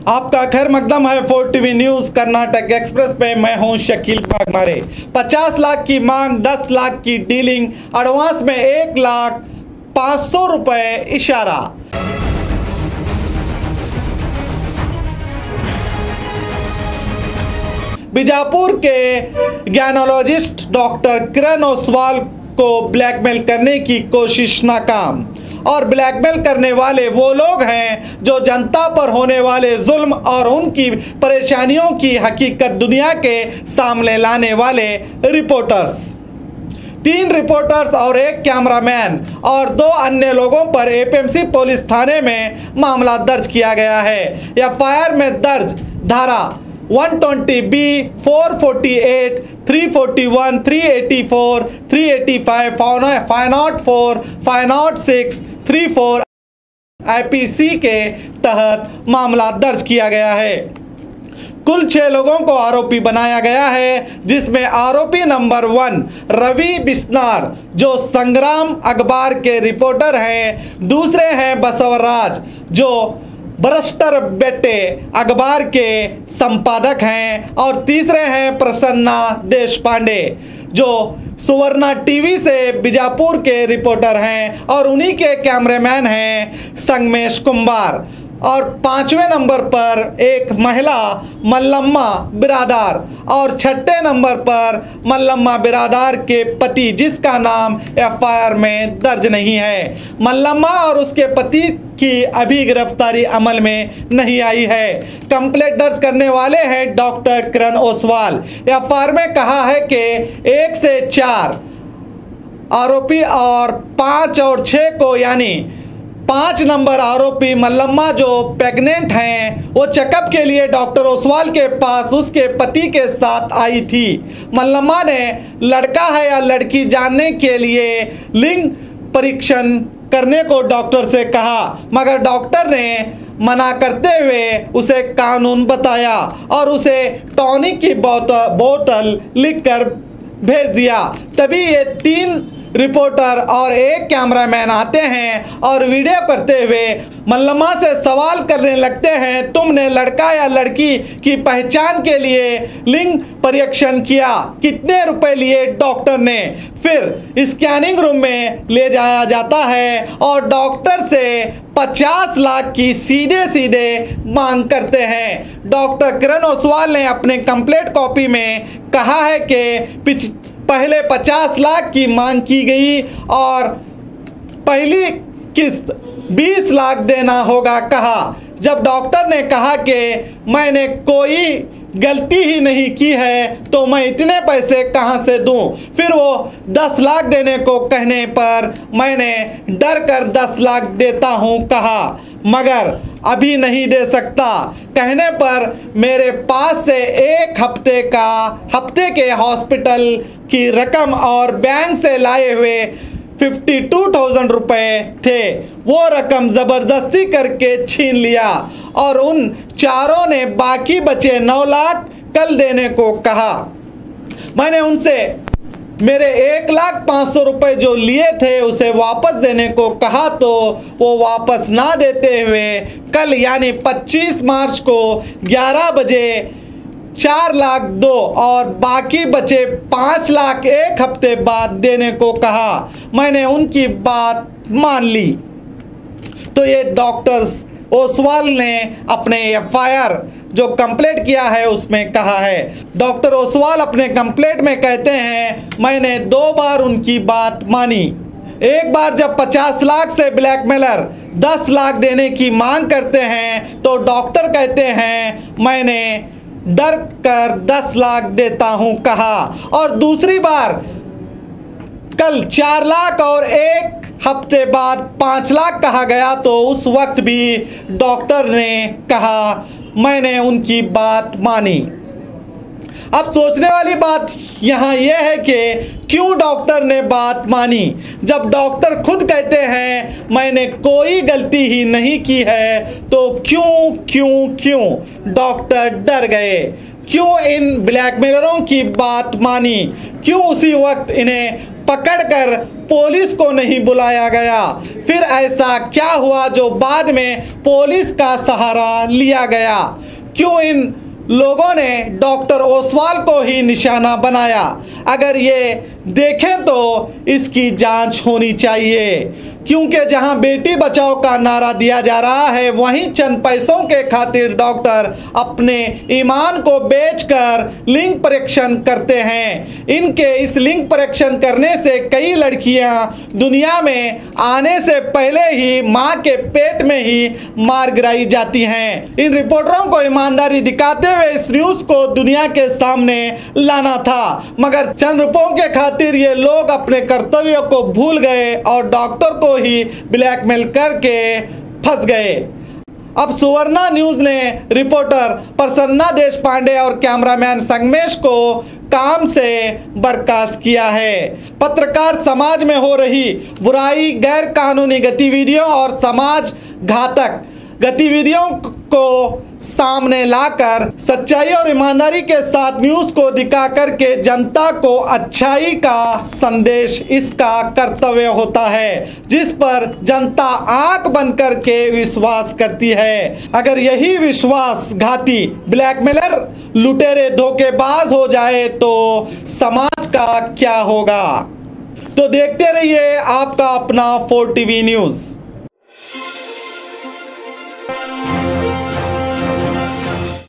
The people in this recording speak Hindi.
आपका खैर मकदम है 4TV न्यूज कर्नाटक एक्सप्रेस पे। मैं हूं शकील बागमारे। 50 लाख की मांग, 10 लाख की डीलिंग, एडवांस में 1,05,000 रुपए इशारा। बीजापुर के ज्ञानोलॉजिस्ट डॉक्टर किरण ओसवाल को ब्लैकमेल करने की कोशिश नाकाम। और ब्लैकमेल करने वाले वो लोग हैं जो जनता पर होने वाले जुल्म और उनकी परेशानियों की हकीकत दुनिया के सामने लाने वाले रिपोर्टर्स। 3 रिपोर्टर्स और 1 कैमरामैन और 2 अन्य लोगों पर एपीएमसी पुलिस थाने में मामला दर्ज किया गया है। एफआईआर में दर्ज धारा 120B, 448, 341, 384, 385, 504, 506, 34 IPC के तहत मामला दर्ज किया गया है। कुल 6 लोगों को आरोपी बनाया गया है, जिसमें आरोपी नंबर 1 रवि बिस्नार जो संग्राम अखबार के रिपोर्टर हैं, दूसरे हैं बसवराज जो बरस्टर बेटे अखबार के संपादक हैं और तीसरे हैं प्रसन्ना देशपांडे जो सुवर्णा टीवी से बीजापुर के रिपोर्टर हैं और उन्हीं के कैमरामैन हैं संगमेश कुंभार। और 5वें नंबर पर एक महिला मल्लम्मा बिरादार और 6ठे नंबर पर मल्लम्मा बिरादार के पति जिसका नाम एफआईआर में दर्ज नहीं है। मल्लम्मा और उसके पति की अभी गिरफ्तारी अमल में नहीं आई है। कंप्लेंट दर्ज करने वाले हैं डॉक्टर किरण ओसवाल। एफआईआर में कहा है कि 1 से 4 आरोपी और 5 और 6 को यानी 5 नंबर आरोपी मल्लम्मा जो प्रेग्नेंट हैं वो चेकअप के लिए डॉक्टर ओसवाल के पास उसके पति के साथ आई थी। मल्लम्मा ने लड़का है या लड़की जानने के लिए लिंग परीक्षण करने को डॉक्टर से कहा, मगर डॉक्टर ने मना करते हुए उसे कानून बताया और उसे टॉनिक की बोतल लिखकर भेज दिया। तभी ये 3 रिपोर्टर और 1 कैमरामैन आते हैं और वीडियो करते हुए मल्लम्मा से सवाल करने लगते हैं, तुमने लड़का या लड़की की पहचान के लिए लिंग परीक्षण किया, कितने रुपए लिए डॉक्टर ने। फिर स्कैनिंग रूम में ले जाया जाता है और डॉक्टर से 50 लाख की सीधे सीधे मांग करते हैं। डॉक्टर किरण ओसवाल ने अपने कंप्लेंट कॉपी में कहा है कि पहले 50 लाख की मांग की गई और पहली किस्त 20 लाख देना होगा कहा। जब डॉक्टर ने कहा कि मैंने कोई गलती ही नहीं की है तो मैं इतने पैसे कहां से दूं, फिर वो 10 लाख देने को कहने पर मैंने डर कर 10 लाख देता हूं कहा, मगर अभी नहीं दे सकता कहने पर मेरे पास से 1 हफ्ते के हॉस्पिटल की रकम और बैंक से लाए हुए 52,000 रुपए थे, वो रकम जबरदस्ती करके छीन लिया और उन चारों ने बाकी बचे 9 लाख कल देने को कहा। मैंने उनसे मेरे 1,05,000 रुपए जो लिए थे उसे वापस देने को कहा तो वो वापस ना देते हुए कल यानी 25 मार्च को 11 बजे 4 लाख दो और बाकी बचे 5 लाख 1 हफ्ते बाद देने को कहा। मैंने उनकी बात मान ली। तो ये डॉक्टर्स ओसवाल ने अपने एफआईआर जो कंप्लेंट किया है उसमें कहा है। डॉक्टर ओसवाल अपने कंप्लेंट में कहते हैं, मैंने 2 बार उनकी बात मानी। एक बार जब 50 लाख से ब्लैकमेलर 10 लाख देने की मांग करते हैं तो डॉक्टर कहते हैं मैंने डर कर 10 लाख देता हूं कहा। और दूसरी बार कल 4 लाख और 1 हफ्ते बाद 5 लाख कहा गया तो उस वक्त भी डॉक्टर ने कहा मैंने उनकी बात मानी। अब सोचने वाली बात यहाँ यह है कि क्यों डॉक्टर ने बात मानी जब डॉक्टर खुद कहते हैं मैंने कोई गलती ही नहीं की है, तो क्यों डॉक्टर डर गए। क्यों इन ब्लैकमेलरों की बात मानी, क्यों उसी वक्त इन्हें पकड़कर पुलिस को नहीं बुलाया गया, फिर ऐसा क्या हुआ जो बाद में पुलिस का सहारा लिया गया, क्यों इन लोगों ने डॉक्टर ओसवाल को ही निशाना बनाया। अगर ये देखें तो इसकी जांच होनी चाहिए, क्योंकि जहां बेटी बचाओ का नारा दिया जा रहा है वहीं चंद पैसों के खातिर डॉक्टर अपने ईमान को बेचकर लिंग परीक्षण करते हैं। इनके इस लिंग परीक्षण करने से कई लड़कियां दुनिया में आने से पहले ही मां के पेट में ही मार गिराई जाती हैं। इन रिपोर्टरों को ईमानदारी दिखाते हुए इस न्यूज को दुनिया के सामने लाना था, मगर चंद रुपयों के खातिर ये लोग अपने कर्तव्यों को भूल गए और डॉक्टर को ही ब्लैकमेल करके फंस गए। अब सुवर्णा न्यूज ने रिपोर्टर प्रसन्ना देशपांडे और कैमरामैन संगमेश को काम से बर्खास्त किया है। पत्रकार समाज में हो रही बुराई, गैर कानूनी गतिविधियों और समाज घातक गतिविधियों को सामने लाकर सच्चाई और ईमानदारी के साथ न्यूज को दिखा करके जनता को अच्छाई का संदेश इसका कर्तव्य होता है, जिस पर जनता आंख बंद करके विश्वास करती है। अगर यही विश्वासघाती ब्लैकमेलर, लुटेरे, धोखेबाज हो जाए तो समाज का क्या होगा। तो देखते रहिए आपका अपना 4 TV न्यूज।